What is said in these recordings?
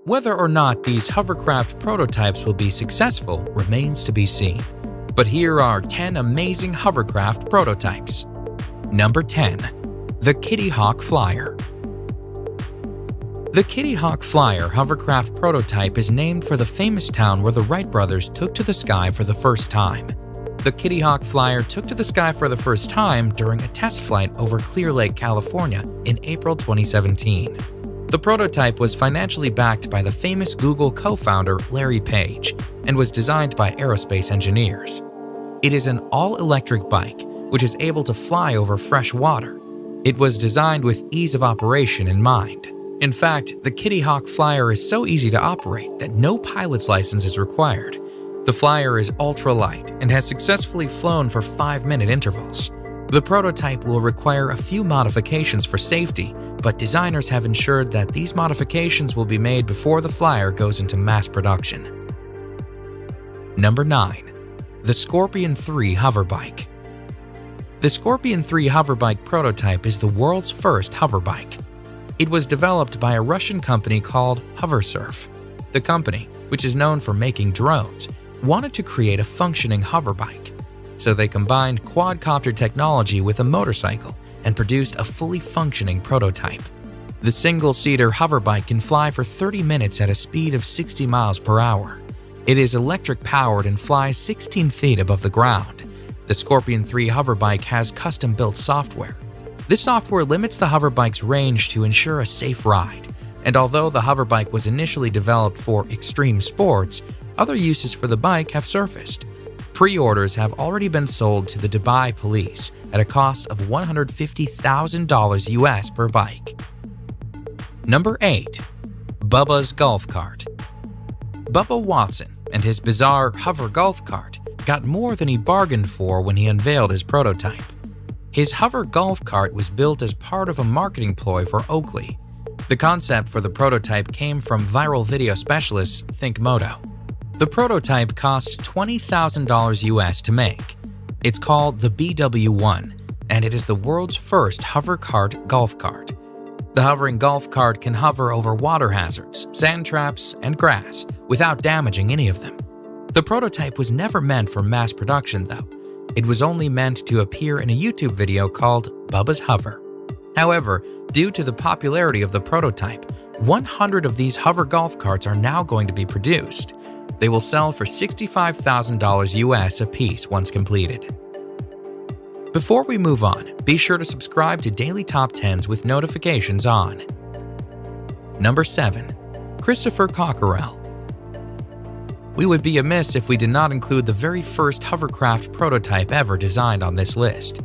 Whether or not these hovercraft prototypes will be successful remains to be seen. But here are 10 amazing hovercraft prototypes. Number 10. The Kitty Hawk Flyer. The Kitty Hawk Flyer hovercraft prototype is named for the famous town where the Wright brothers took to the sky for the first time. The Kitty Hawk Flyer took to the sky for the first time during a test flight over Clear Lake, California in April 2017. The prototype was financially backed by the famous Google co-founder Larry Page and was designed by aerospace engineers. It is an all-electric bike which is able to fly over fresh water. It was designed with ease of operation in mind. In fact, the Kitty Hawk Flyer is so easy to operate that no pilot's license is required. The Flyer is ultra-light and has successfully flown for 5-minute intervals. The prototype will require a few modifications for safety, but designers have ensured that these modifications will be made before the Flyer goes into mass production. Number 9. The Scorpion 3 Hoverbike. The Scorpion 3 hoverbike prototype is the world's first hoverbike. It was developed by a Russian company called HoverSurf. The company, which is known for making drones, wanted to create a functioning hoverbike. So they combined quadcopter technology with a motorcycle and produced a fully functioning prototype. The single-seater hoverbike can fly for 30 minutes at a speed of 60 miles per hour. It is electric-powered and flies 16 feet above the ground. The Scorpion 3 hoverbike has custom-built software. This software limits the hoverbike's range to ensure a safe ride. And although the hoverbike was initially developed for extreme sports, other uses for the bike have surfaced. Pre-orders have already been sold to the Dubai police at a cost of $150,000 US per bike. Number 8. Bubba's Golf Cart. Bubba Watson and his bizarre hover golf cart got more than he bargained for when he unveiled his prototype. His hover golf cart was built as part of a marketing ploy for Oakley. The concept for the prototype came from viral video specialist ThinkMoto. The prototype costs $20,000 US to make. It's called the BW1, and it is the world's first hover cart golf cart. The hovering golf cart can hover over water hazards, sand traps, and grass without damaging any of them. The prototype was never meant for mass production, though. It was only meant to appear in a YouTube video called Bubba's Hover. However, due to the popularity of the prototype, 100 of these hover golf carts are now going to be produced. They will sell for $65,000 US a piece once completed. Before we move on, be sure to subscribe to Daily Top 10s with notifications on. Number 7. Christopher Cockerell. We would be amiss if we did not include the very first hovercraft prototype ever designed on this list.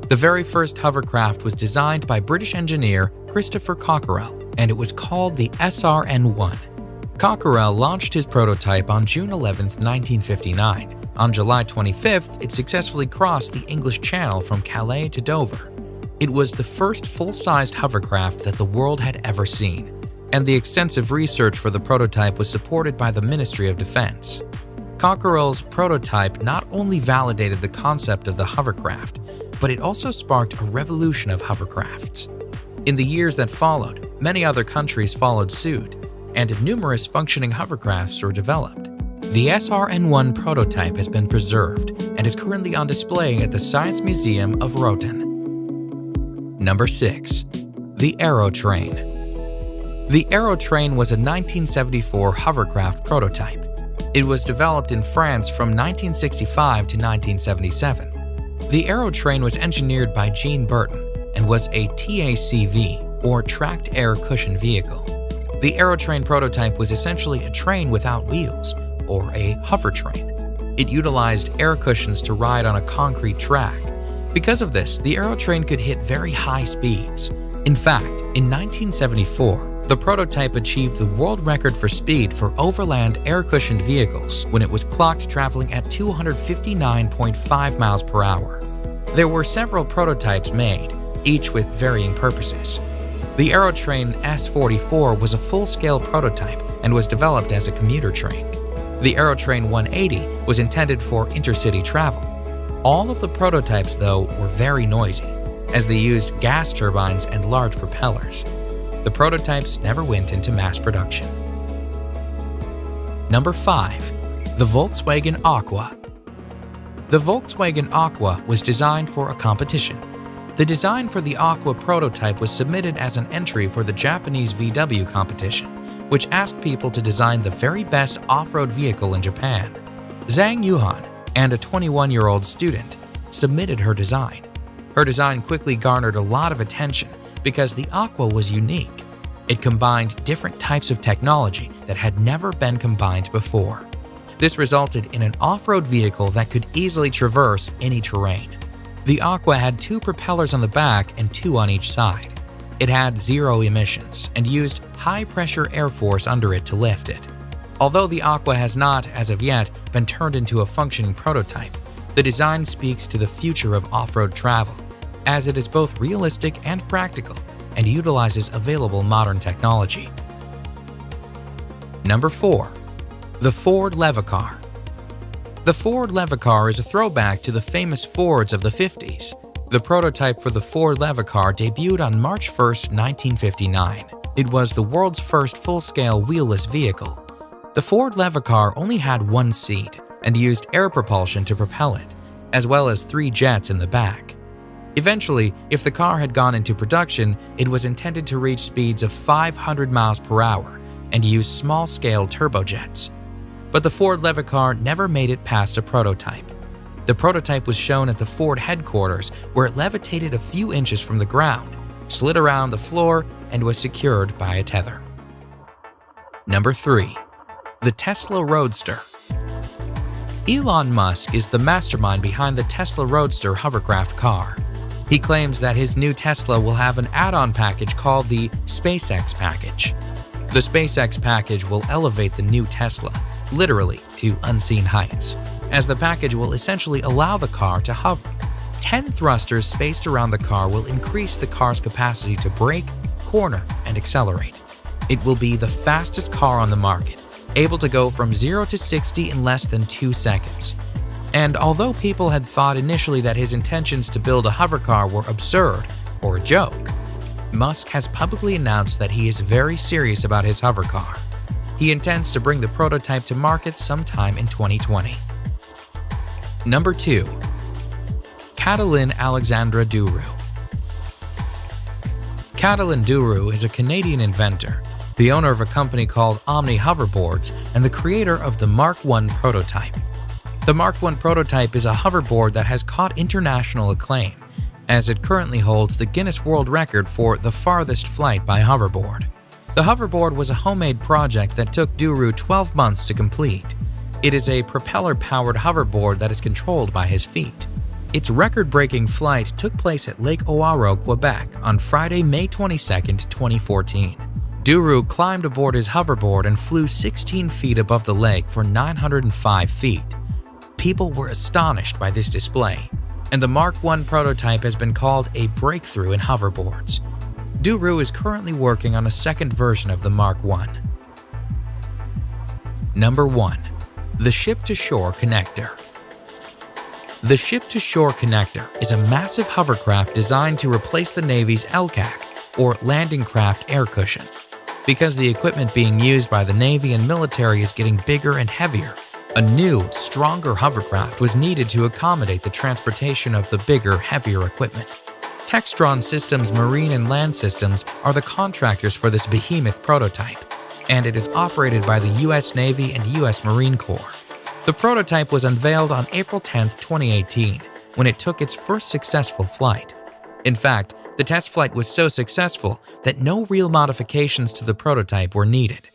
The very first hovercraft was designed by British engineer Christopher Cockerell, and it was called the SRN-1. Cockerell launched his prototype on June 11, 1959. On July 25th, it successfully crossed the English Channel from Calais to Dover. It was the first full-sized hovercraft that the world had ever seen, and the extensive research for the prototype was supported by the Ministry of Defense. Cockerell's prototype not only validated the concept of the hovercraft, but it also sparked a revolution of hovercrafts. In the years that followed, many other countries followed suit, and numerous functioning hovercrafts were developed. The SRN-1 prototype has been preserved and is currently on display at the Science Museum of Rotten. Number 6. The Aerotrain. The Aerotrain was a 1974 hovercraft prototype. It was developed in France from 1965 to 1977. The Aerotrain was engineered by Jean Burton and was a TACV, or Tracked Air Cushion Vehicle. The Aerotrain prototype was essentially a train without wheels, or a hover train. It utilized air cushions to ride on a concrete track. Because of this, the Aerotrain could hit very high speeds. In fact, in 1974, the prototype achieved the world record for speed for overland air-cushioned vehicles when it was clocked traveling at 259.5 miles per hour. There were several prototypes made, each with varying purposes. The Aerotrain S44 was a full-scale prototype and was developed as a commuter train. The Aerotrain 180 was intended for intercity travel. All of the prototypes, though, were very noisy, as they used gas turbines and large propellers. The prototypes never went into mass production. Number 5. The Volkswagen Aqua. The Volkswagen Aqua was designed for a competition. The design for the Aqua prototype was submitted as an entry for the Japanese VW competition, which asked people to design the very best off-road vehicle in Japan. Zhang Yuhan, and a 21-year-old student, submitted her design. Her design quickly garnered a lot of attention because the Aqua was unique. It combined different types of technology that had never been combined before. This resulted in an off-road vehicle that could easily traverse any terrain. The Aqua had 2 propellers on the back and 2 on each side. It had 0 emissions and used high-pressure air force under it to lift it. Although the Aqua has not, as of yet, been turned into a functioning prototype, the design speaks to the future of off-road travel, as it is both realistic and practical and utilizes available modern technology. Number 4. The Ford Levacar. The Ford Levacar is a throwback to the famous Fords of the 50s. The prototype for the Ford Levacar debuted on March 1, 1959. It was the world's first full-scale wheelless vehicle. The Ford Levacar only had 1 seat and used air propulsion to propel it, as well as 3 jets in the back. Eventually, if the car had gone into production, it was intended to reach speeds of 500 miles per hour and use small-scale turbojets. But the Ford Levacar never made it past a prototype. The prototype was shown at the Ford headquarters, where it levitated a few inches from the ground, slid around the floor, and was secured by a tether. Number 3. The Tesla Roadster. Elon Musk is the mastermind behind the Tesla Roadster hovercraft car. He claims that his new Tesla will have an add-on package called the SpaceX package. The SpaceX package will elevate the new Tesla, literally to unseen heights, as the package will essentially allow the car to hover. 10 thrusters spaced around the car will increase the car's capacity to brake, corner, and accelerate. It will be the fastest car on the market, able to go from 0 to 60 in less than 2 seconds. And although people had thought initially that his intentions to build a hovercar were absurd or a joke, Musk has publicly announced that he is very serious about his hovercar. He intends to bring the prototype to market sometime in 2020. Number 2. Catalin Alexandra Duru. Catalin Duru is a Canadian inventor, the owner of a company called Omni Hoverboards, and the creator of the Mark I prototype. The Mark I prototype is a hoverboard that has caught international acclaim, as it currently holds the Guinness World Record for the farthest flight by hoverboard. The hoverboard was a homemade project that took Duru 12 months to complete. It is a propeller-powered hoverboard that is controlled by his feet. Its record-breaking flight took place at Lake Oahu, Quebec on Friday, May 22, 2014. Duru climbed aboard his hoverboard and flew 16 feet above the lake for 905 feet. People were astonished by this display, and the Mark I prototype has been called a breakthrough in hoverboards. Duru is currently working on a second version of the Mark I. Number 1. The Ship-to-Shore Connector. The Ship-to-Shore Connector is a massive hovercraft designed to replace the Navy's LCAC, or Landing Craft Air Cushion. Because the equipment being used by the Navy and military is getting bigger and heavier, a new, stronger hovercraft was needed to accommodate the transportation of the bigger, heavier equipment. Textron Systems Marine and Land Systems are the contractors for this behemoth prototype, and it is operated by the U.S. Navy and U.S. Marine Corps. The prototype was unveiled on April 10, 2018, when it took its first successful flight. In fact, the test flight was so successful that no real modifications to the prototype were needed.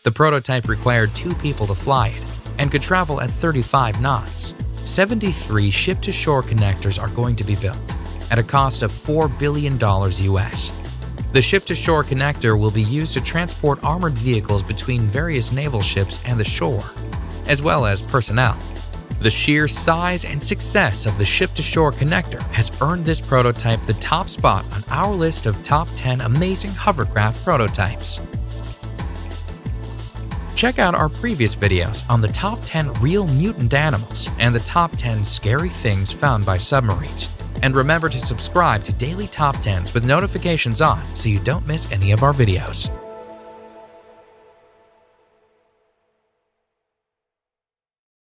The prototype required 2 people to fly it and could travel at 35 knots. 73 ship-to-shore connectors are going to be built at a cost of $4 billion US. The ship-to-shore connector will be used to transport armored vehicles between various naval ships and the shore, as well as personnel. The sheer size and success of the ship-to-shore connector has earned this prototype the top spot on our list of top 10 amazing hovercraft prototypes. Check out our previous videos on the top 10 real mutant animals and the top 10 scary things found by submarines. And remember to subscribe to Daily Top 10s with notifications on so you don't miss any of our videos.